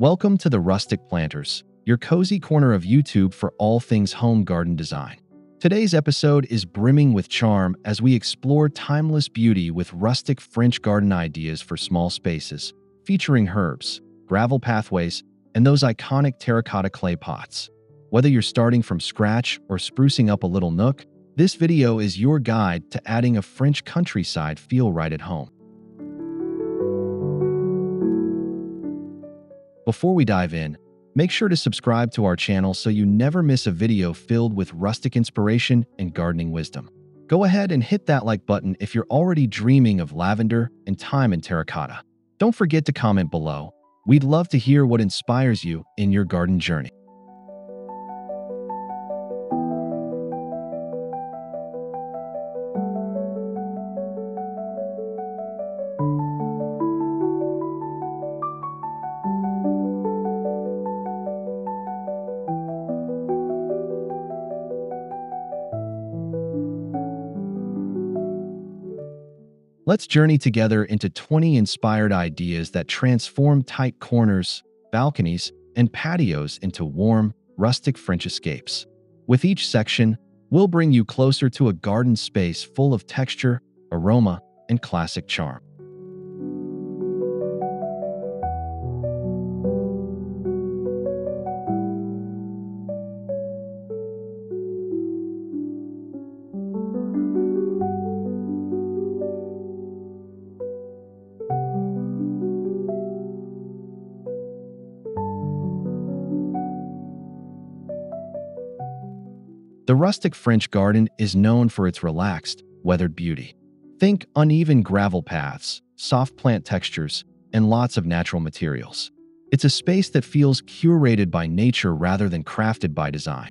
Welcome to the Rustic Planters, your cozy corner of YouTube for all things home garden design. Today's episode is brimming with charm as we explore timeless beauty with rustic French garden ideas for small spaces, featuring herbs, gravel pathways, and those iconic terracotta clay pots. Whether you're starting from scratch or sprucing up a little nook, this video is your guide to adding a French countryside feel right at home. Before we dive in, make sure to subscribe to our channel so you never miss a video filled with rustic inspiration and gardening wisdom. Go ahead and hit that like button if you're already dreaming of lavender and thyme and terracotta. Don't forget to comment below. We'd love to hear what inspires you in your garden journey. Let's journey together into 20 inspired ideas that transform tight corners, balconies, and patios into warm, rustic French escapes. With each section, we'll bring you closer to a garden space full of texture, aroma, and classic charm. The rustic French garden is known for its relaxed, weathered beauty. Think uneven gravel paths, soft plant textures, and lots of natural materials. It's a space that feels curated by nature rather than crafted by design.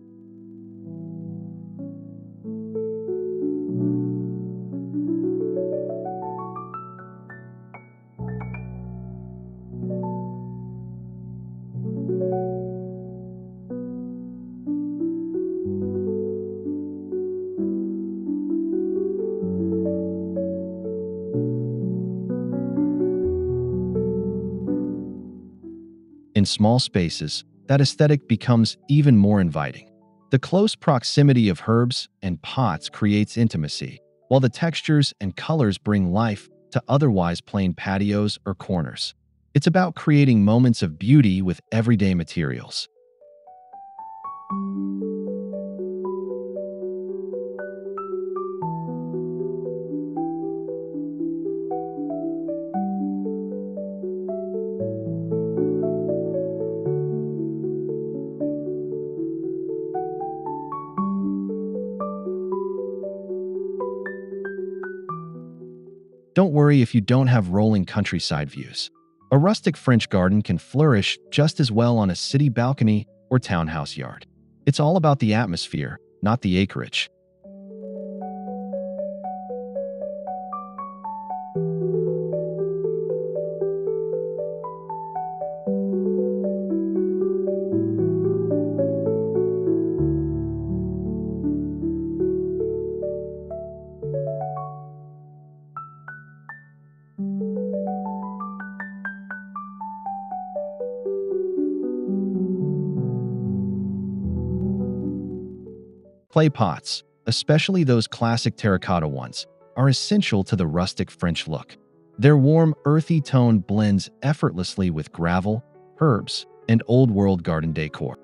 In small spaces, that aesthetic becomes even more inviting. The close proximity of herbs and pots creates intimacy, while the textures and colors bring life to otherwise plain patios or corners. It's about creating moments of beauty with everyday materials. Don't worry if you don't have rolling countryside views. A rustic French garden can flourish just as well on a city balcony or townhouse yard. It's all about the atmosphere, not the acreage. Clay pots, especially those classic terracotta ones, are essential to the rustic French look. Their warm, earthy tone blends effortlessly with gravel, herbs, and old-world garden decor.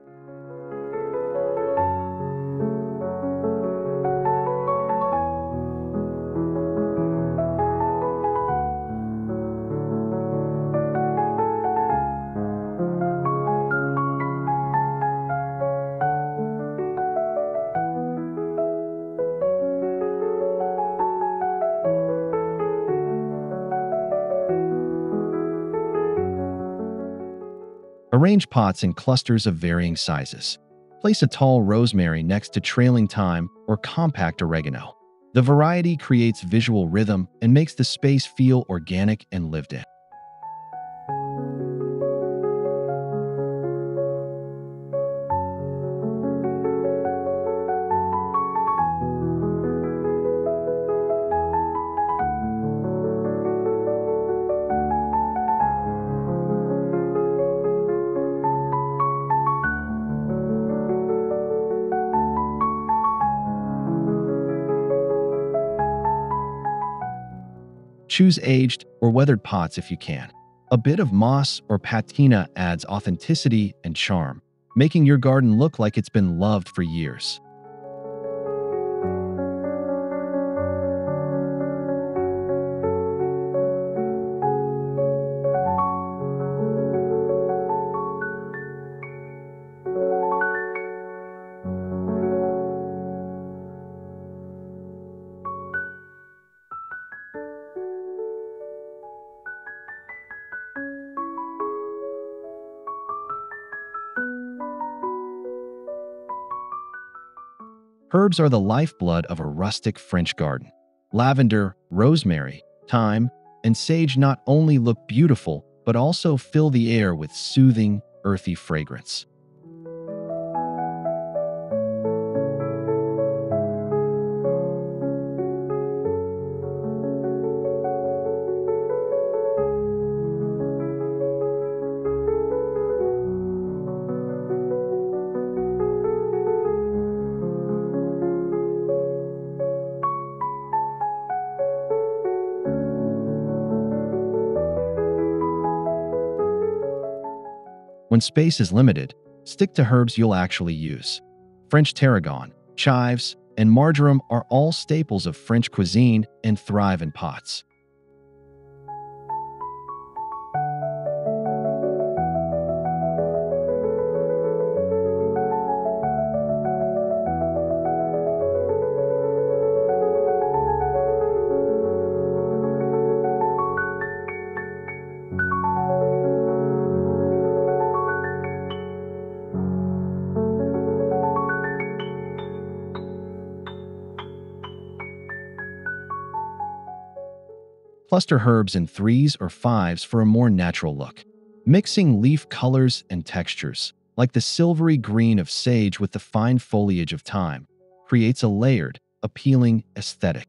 Arrange pots in clusters of varying sizes. Place a tall rosemary next to trailing thyme or compact oregano. The variety creates visual rhythm and makes the space feel organic and lived in. Choose aged or weathered pots if you can. A bit of moss or patina adds authenticity and charm, making your garden look like it's been loved for years. Herbs are the lifeblood of a rustic French garden. Lavender, rosemary, thyme, and sage not only look beautiful, but also fill the air with soothing, earthy fragrance. When space is limited, stick to herbs you'll actually use. French tarragon, chives, and marjoram are all staples of French cuisine and thrive in pots. Cluster herbs in threes or fives for a more natural look. Mixing leaf colors and textures, like the silvery green of sage with the fine foliage of thyme, creates a layered, appealing aesthetic.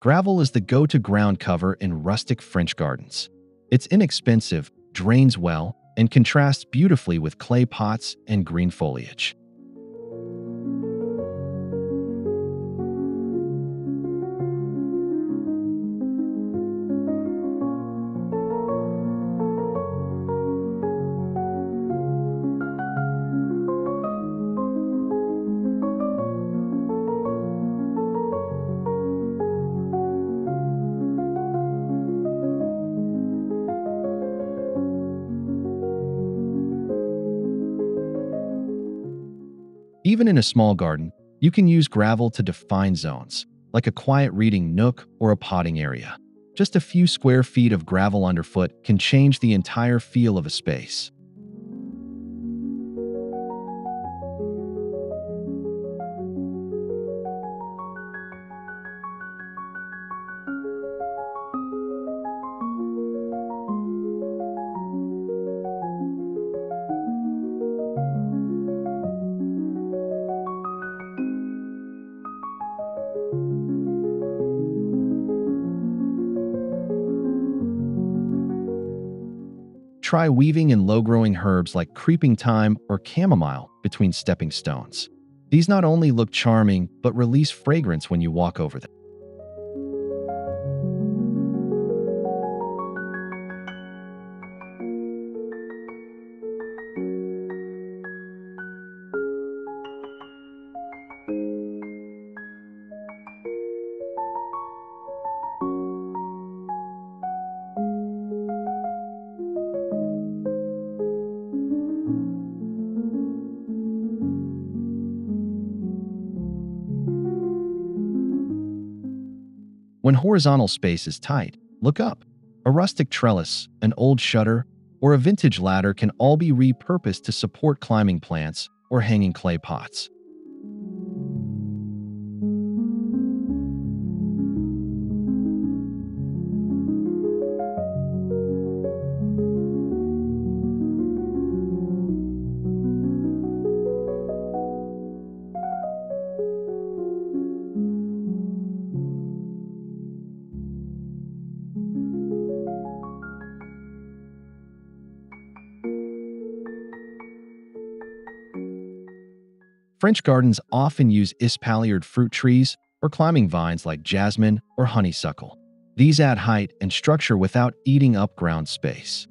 Gravel is the go-to ground cover in rustic French gardens. It's inexpensive, drains well, and contrasts beautifully with clay pots and green foliage. Even in a small garden, you can use gravel to define zones, like a quiet reading nook or a potting area. Just a few square feet of gravel underfoot can change the entire feel of a space. Try weaving in low-growing herbs like creeping thyme or chamomile between stepping stones. These not only look charming, but release fragrance when you walk over them. When horizontal space is tight, look up. A rustic trellis, an old shutter, or a vintage ladder can all be repurposed to support climbing plants or hanging clay pots. French gardens often use espaliered fruit trees or climbing vines like jasmine or honeysuckle. These add height and structure without eating up ground space.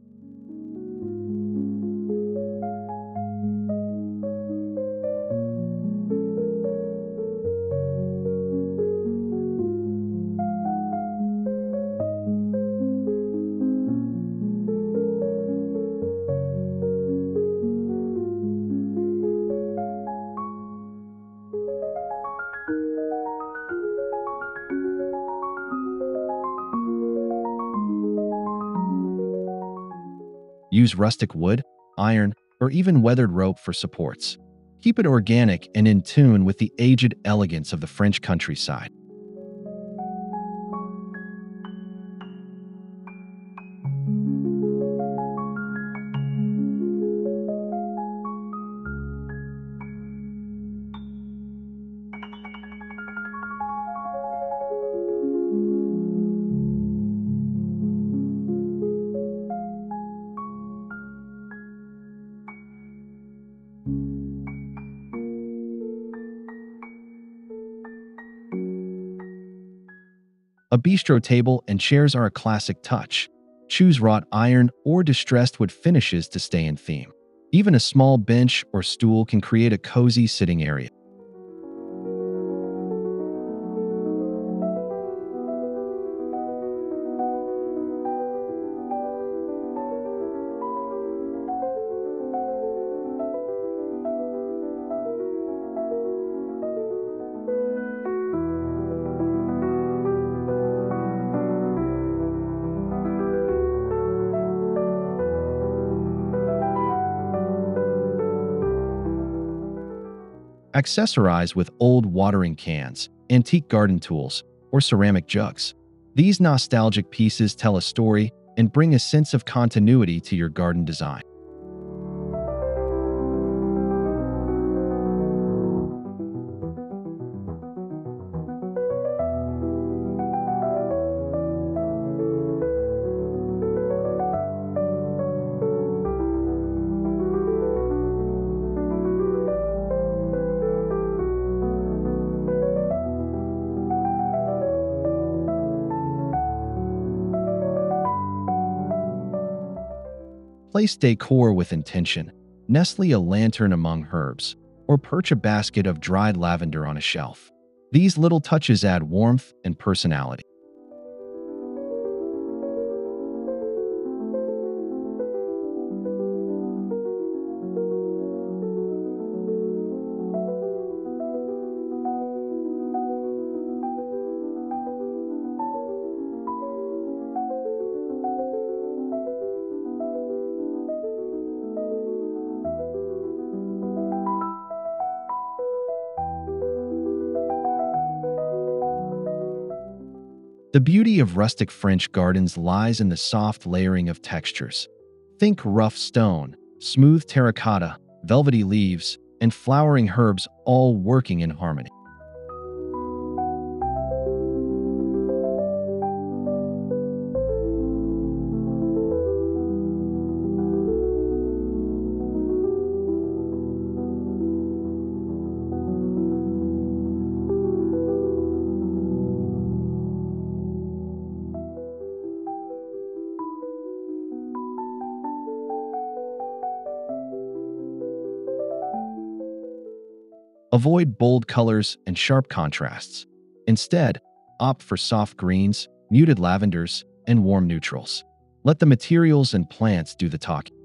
Use rustic wood, iron, or even weathered rope for supports. Keep it organic and in tune with the aged elegance of the French countryside. A bistro table and chairs are a classic touch. Choose wrought iron or distressed wood finishes to stay in theme. Even a small bench or stool can create a cozy sitting area. Accessorize with old watering cans, antique garden tools, or ceramic jugs. These nostalgic pieces tell a story and bring a sense of continuity to your garden design. Place decor with intention. Nestle a lantern among herbs, or perch a basket of dried lavender on a shelf. These little touches add warmth and personality. The beauty of rustic French gardens lies in the soft layering of textures. Think rough stone, smooth terracotta, velvety leaves, and flowering herbs all working in harmony. Avoid bold colors and sharp contrasts. Instead, opt for soft greens, muted lavenders, and warm neutrals. Let the materials and plants do the talking.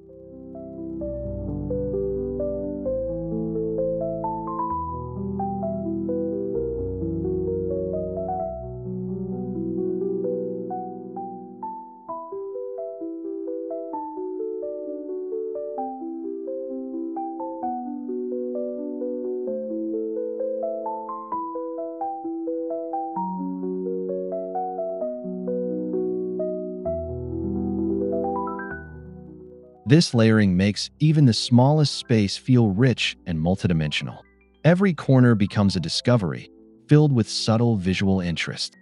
This layering makes even the smallest space feel rich and multidimensional. Every corner becomes a discovery, filled with subtle visual interest.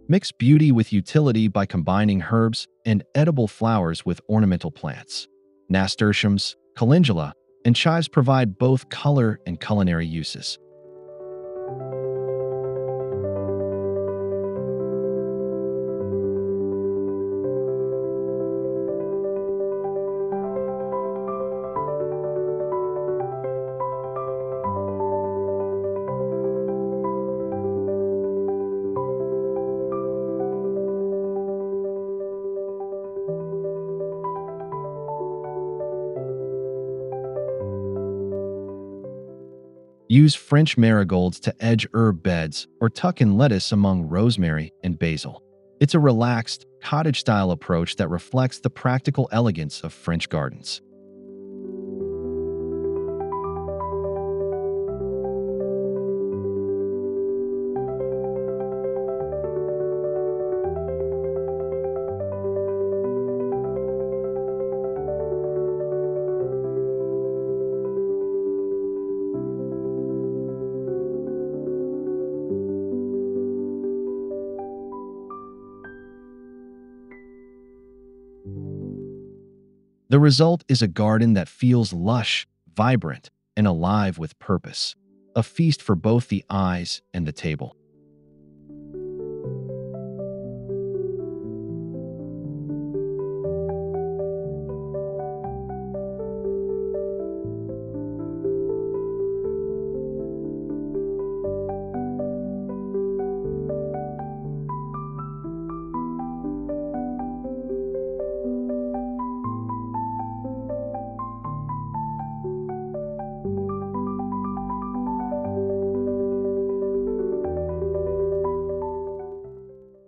Mix beauty with utility by combining herbs and edible flowers with ornamental plants. Nasturtiums, calendula, and chives provide both color and culinary uses. Use French marigolds to edge herb beds or tuck in lettuce among rosemary and basil. It's a relaxed, cottage-style approach that reflects the practical elegance of French gardens. The result is a garden that feels lush, vibrant, and alive with purpose, a feast for both the eyes and the table.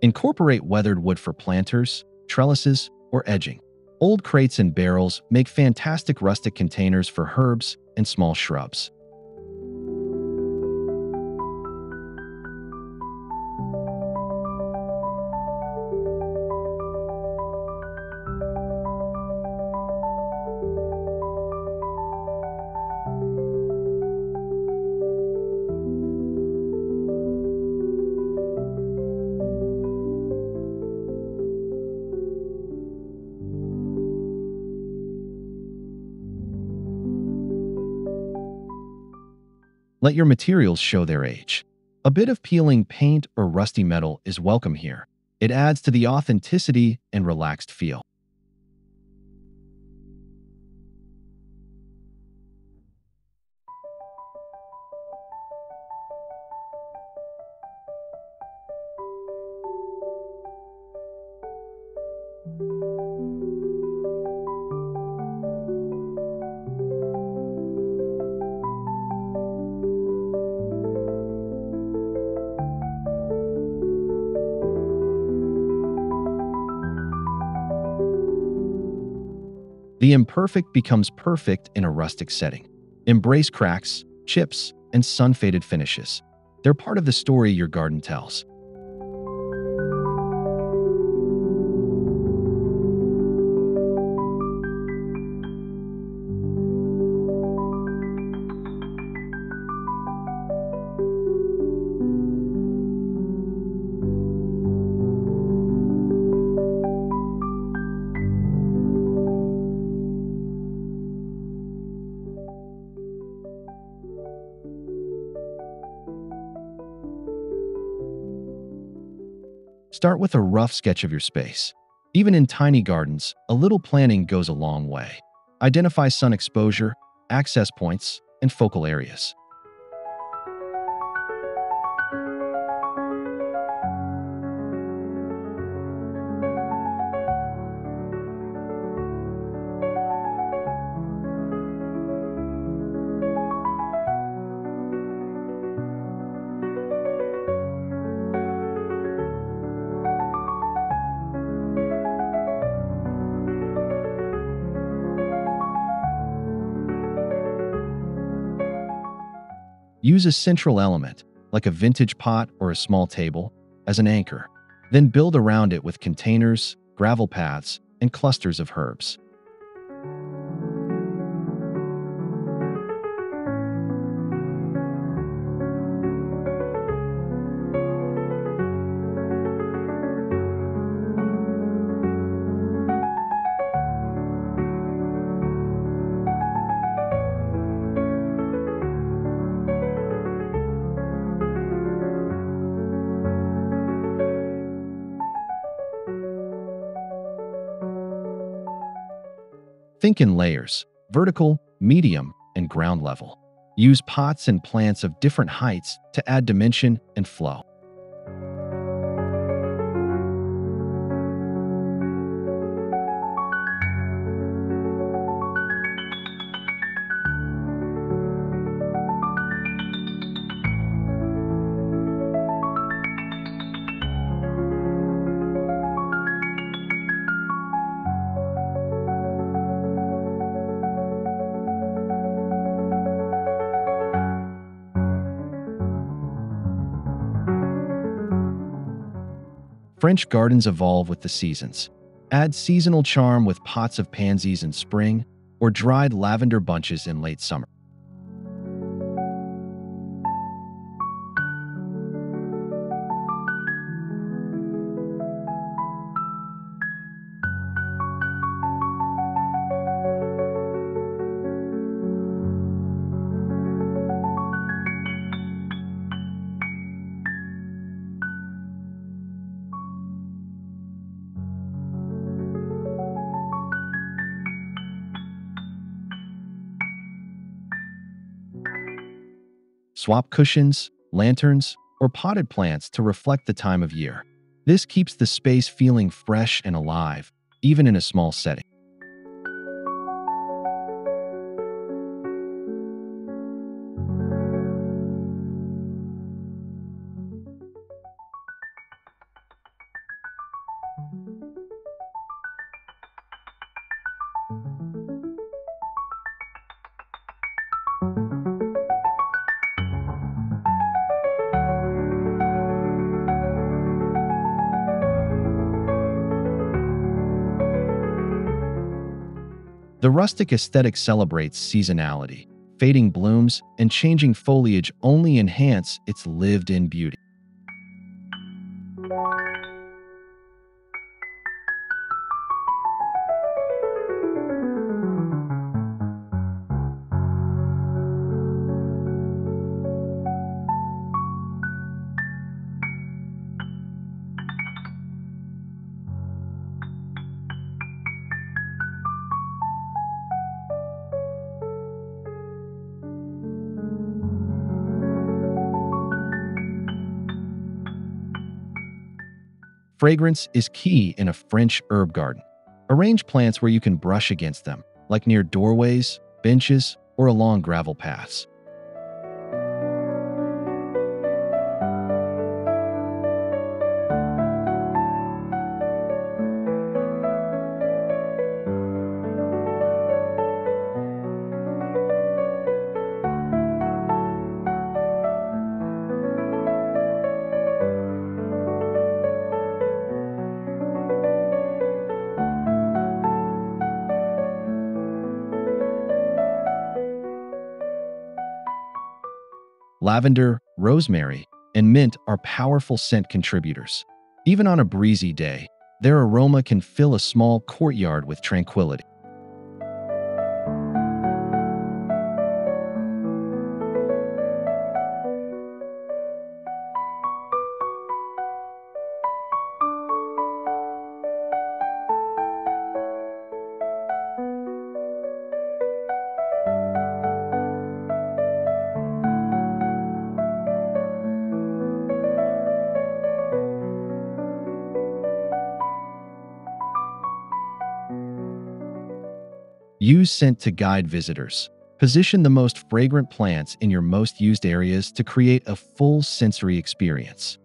Incorporate weathered wood for planters, trellises, or edging. Old crates and barrels make fantastic rustic containers for herbs and small shrubs. Let your materials show their age. A bit of peeling paint or rusty metal is welcome here. It adds to the authenticity and relaxed feel. The imperfect becomes perfect in a rustic setting. Embrace cracks, chips, and sun-faded finishes. They're part of the story your garden tells. Start with a rough sketch of your space. Even in tiny gardens, a little planning goes a long way. Identify sun exposure, access points, and focal areas. Use a central element, like a vintage pot or a small table, as an anchor. Then build around it with containers, gravel paths, and clusters of herbs. Think in layers: vertical, medium, and ground level. Use pots and plants of different heights to add dimension and flow. French gardens evolve with the seasons. Add seasonal charm with pots of pansies in spring or dried lavender bunches in late summer. Swap cushions, lanterns, or potted plants to reflect the time of year. This keeps the space feeling fresh and alive, even in a small setting. The rustic aesthetic celebrates seasonality. Fading blooms and changing foliage only enhance its lived-in beauty. Fragrance is key in a French herb garden. Arrange plants where you can brush against them, like near doorways, benches, or along gravel paths. Lavender, rosemary, and mint are powerful scent contributors. Even on a breezy day, their aroma can fill a small courtyard with tranquility. Use scent to guide visitors. Position the most fragrant plants in your most used areas to create a full sensory experience.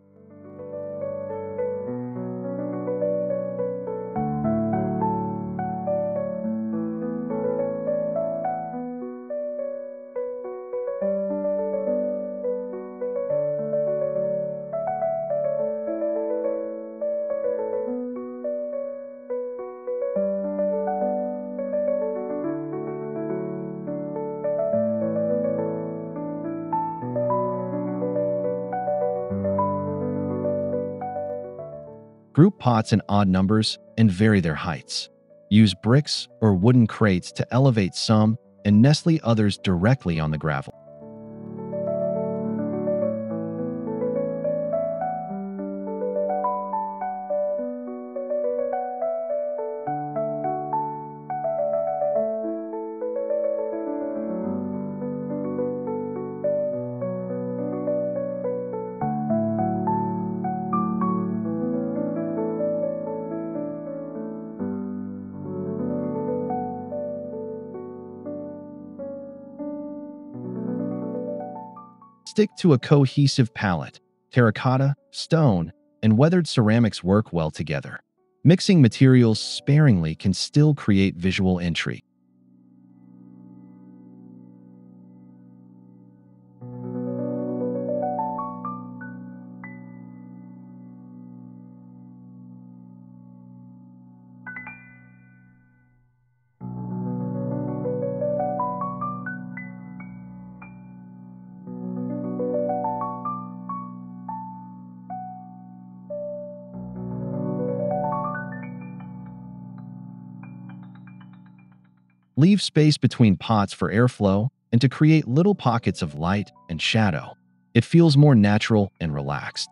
Group pots in odd numbers and vary their heights. Use bricks or wooden crates to elevate some and nestle others directly on the gravel. Stick to a cohesive palette. Terracotta, stone, and weathered ceramics work well together. Mixing materials sparingly can still create visual intrigue. Leave space between pots for airflow and to create little pockets of light and shadow. It feels more natural and relaxed.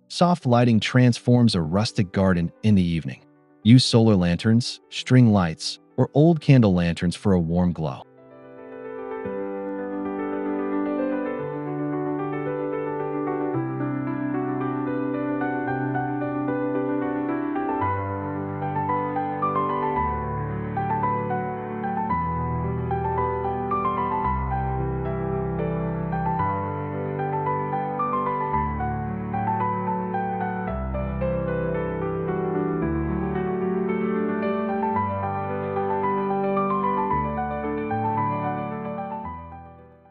Soft lighting transforms a rustic garden in the evening. Use solar lanterns, string lights, or old candle lanterns for a warm glow.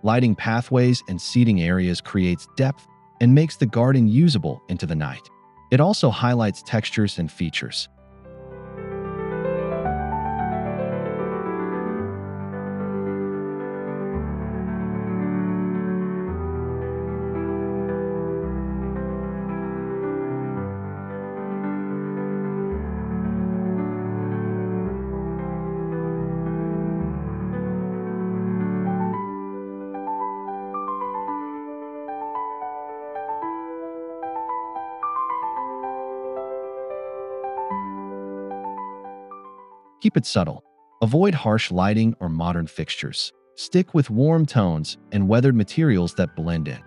Lighting pathways and seating areas creates depth and makes the garden usable into the night. It also highlights textures and features. Keep it subtle. Avoid harsh lighting or modern fixtures. Stick with warm tones and weathered materials that blend in.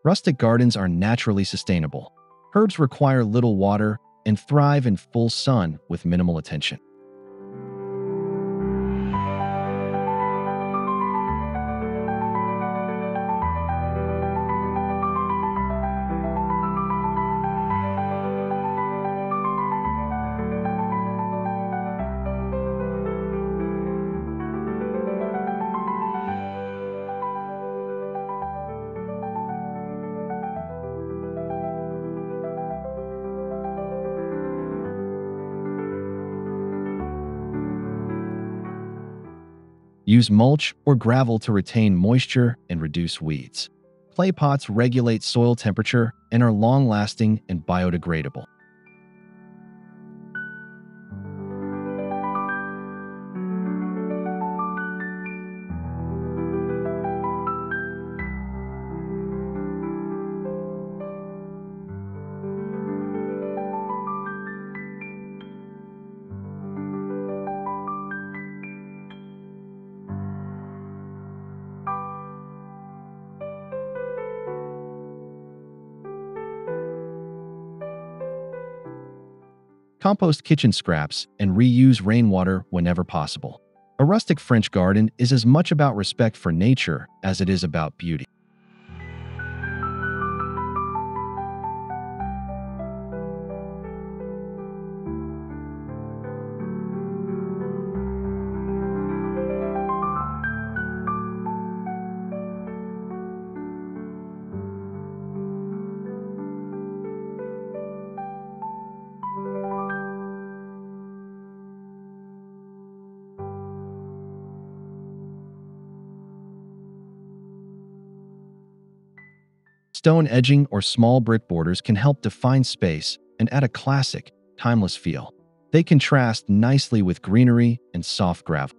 Rustic gardens are naturally sustainable. Herbs require little water and thrive in full sun with minimal attention. Use mulch or gravel to retain moisture and reduce weeds. Clay pots regulate soil temperature and are long-lasting and biodegradable. Compost kitchen scraps and reuse rainwater whenever possible. A rustic French garden is as much about respect for nature as it is about beauty. Stone edging or small brick borders can help define space and add a classic, timeless feel. They contrast nicely with greenery and soft gravel.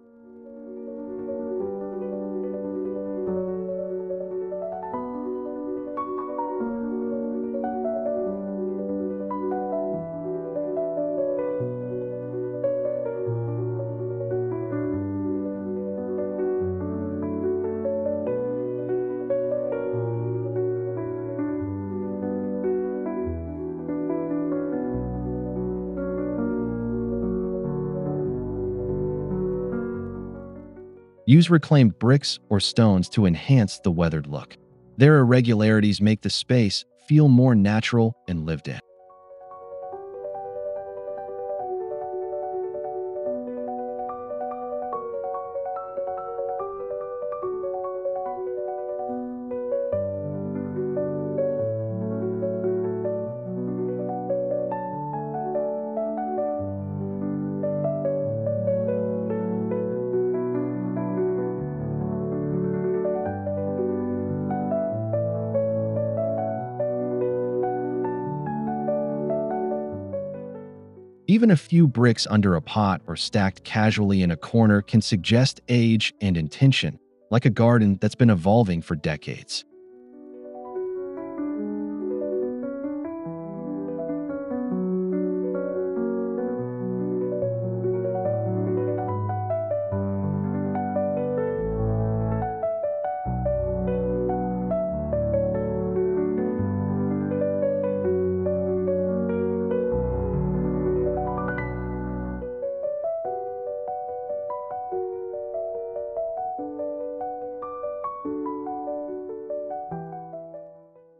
Use reclaimed bricks or stones to enhance the weathered look. Their irregularities make the space feel more natural and lived in. Even a few bricks under a pot or stacked casually in a corner can suggest age and intention, like a garden that's been evolving for decades.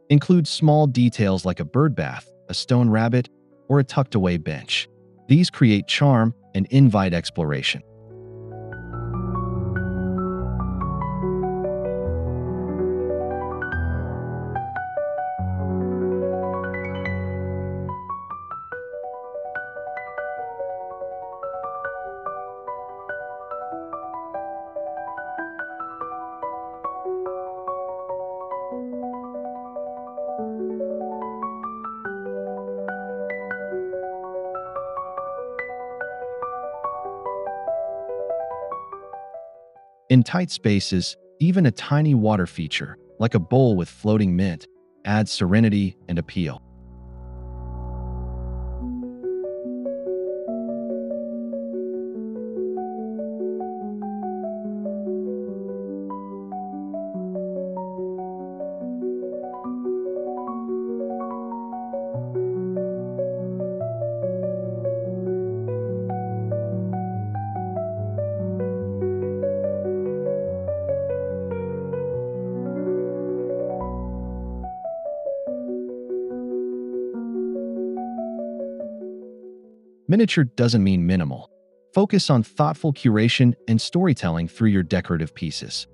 Include small details like a bird bath, a stone rabbit, or a tucked-away bench. These create charm and invite exploration. In tight spaces, even a tiny water feature, like a bowl with floating mint, adds serenity and appeal. Miniature doesn't mean minimal. Focus on thoughtful curation and storytelling through your decorative pieces.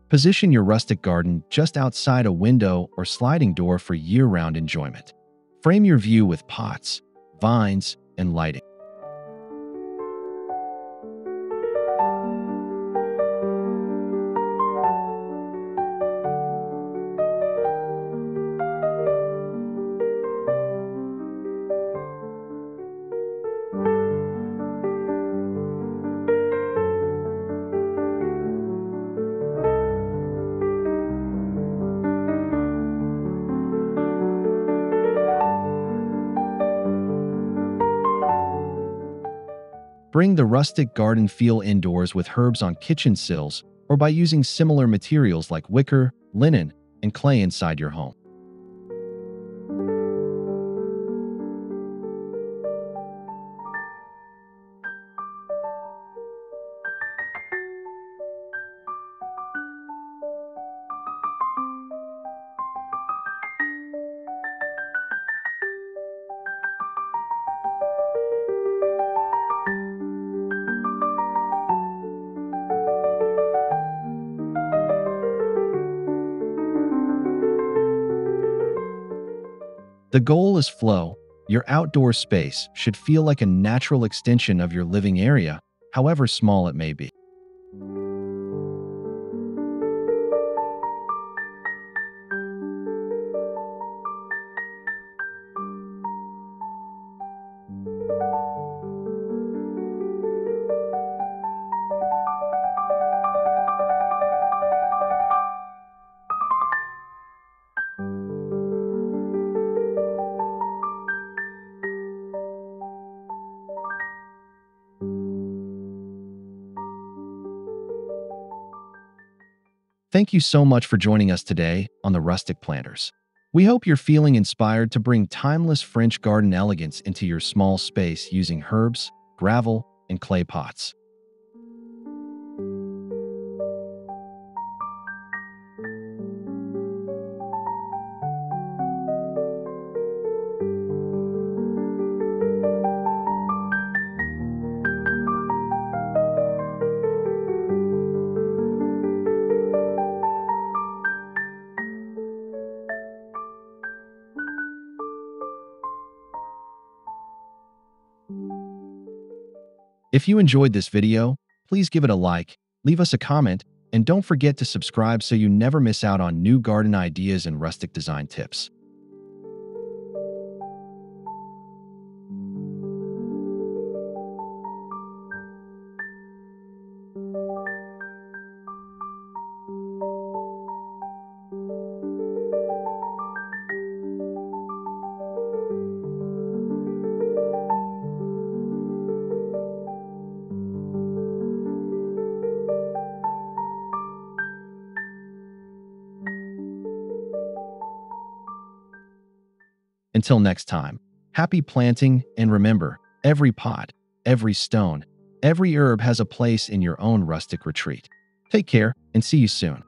Position your rustic garden just outside a window or sliding door for year-round enjoyment. Frame your view with pots, vines, and lighting. Bring the rustic garden feel indoors with herbs on kitchen sills or by using similar materials like wicker, linen, and clay inside your home. The goal is flow. Your outdoor space should feel like a natural extension of your living area, however small it may be. Thank you so much for joining us today on the Rustic Planters. We hope you're feeling inspired to bring timeless French garden elegance into your small space using herbs, gravel, and clay pots. If you enjoyed this video, please give it a like, leave us a comment, and don't forget to subscribe so you never miss out on new garden ideas and rustic design tips. Until next time, happy planting, and remember, every pot, every stone, every herb has a place in your own rustic retreat. Take care and see you soon.